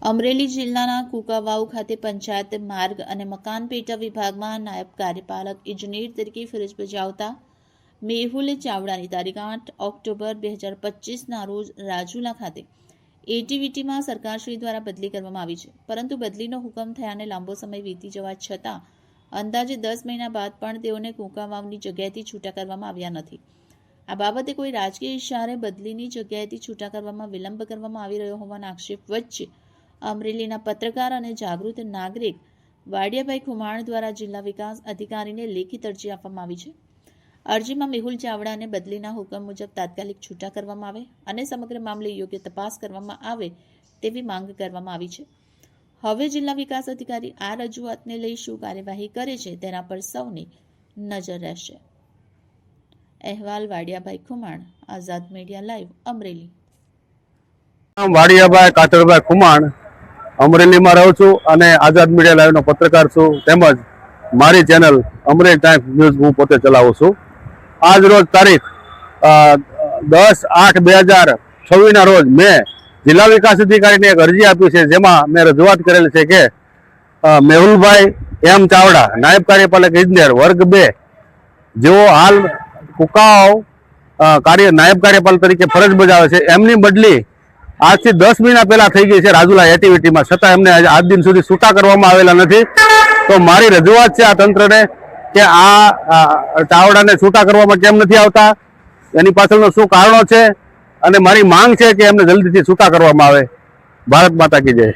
અમરેલી જિલ્લાના કુકાવાવ ખાતે પંચાયત માર્ગ અને મકાન પેટા વિભાગમાં નાયબ કાર્યપાલક ઇજનેર તરીકે ફરજ બજાવતા મેહુલ ચાવડાની તારીખ 8 ઓક્ટોબર 2025ના રોજ રાજુલા ખાતે એટીવીટીમાં સરકારશ્રી દ્વારા બદલી કરવામાં આવી છે, પરંતુ બદલીનો હુકમ થયાને લાંબો સમય વીતી જવા છતાં અંદાજે 10 મહિના બાદ પણ તેઓને કુકાવાવની જગ્યાએથી છૂટા કરવામાં આવ્યા નથી। આ બાબતે કોઈ રાજકીય ઇશારે બદલીની જગ્યાએથી છૂટા કરવામાં વિલંબ કરવામાં આવી રહ્યો હોવાના આક્ષેપ વચ્ચે અમરેલીના પત્રકાર અને જાગૃત નાગરિક વાડિયાભાઈ ખુમાણ દ્વારા જિલ્લા વિકાસ અધિકારીને લેખિત અરજી આપવામાં આવી છે। અરજીમાં મેહુલ ચાવડાને બદલીના હુકમ મુજબ તાત્કાલિક છૂટા કરવામાં આવે અને સમગ્ર મામલે યોગ્ય તપાસ કરવામાં આવે તેવી માંગ કરવામાં આવી છે। હવે જિલ્લા વિકાસ અધિકારી આ રજૂઆતને લઈ શું કાર્યવાહી કરે છે તેના પર સૌની નજર રહેશે। અહેવાલ વાડિયાભાઈ ખુમાણ, આઝાદ મીડિયા લાઈવ, અમરેલી। વાડિયાભાઈ કાતરભાઈ ખુમાણ અમરેલીમાં રહું છું અને આઝાદ મીડિયા લાઈવનો પત્રકાર છું, તેમજ મારી ચેનલ અમરેલી ટાઈમ્સ ન્યૂઝ હું પોતે ચલાવું છું। આજ રોજ તારીખ 10/8/2026ના રોજ મેં જિલ્લા વિકાસ અધિકારીને એક અરજી આપી છે, જેમાં મેં રજૂઆત કરેલ છે કે મેહુલભાઈ એમ ચાવડા નાયબ કાર્યપાલક ઇજનેર વર્ગ 2 જેઓ હાલ કુકાવાવ નાયબ કાર્યપાલક તરીકે ફરજ બજાવે છે, એમની બદલી આજથી 10 મહિના પહેલા થઈ ગઈ છે રાજુલા એટીવીટીમાં, છતાં એમને આજ દિન સુધી છૂટા કરવામાં આવેલા નથી। તો મારી રજૂઆત છે આ તંત્રને કે આ ચાવડાને છૂટા કરવામાં કેમ નથી આવતા, એની પાછળનો શું કારણો છે, અને મારી માંગ છે કે એમને જલ્દીથી છૂટા કરવામાં આવે। ભારત માતા કી જય।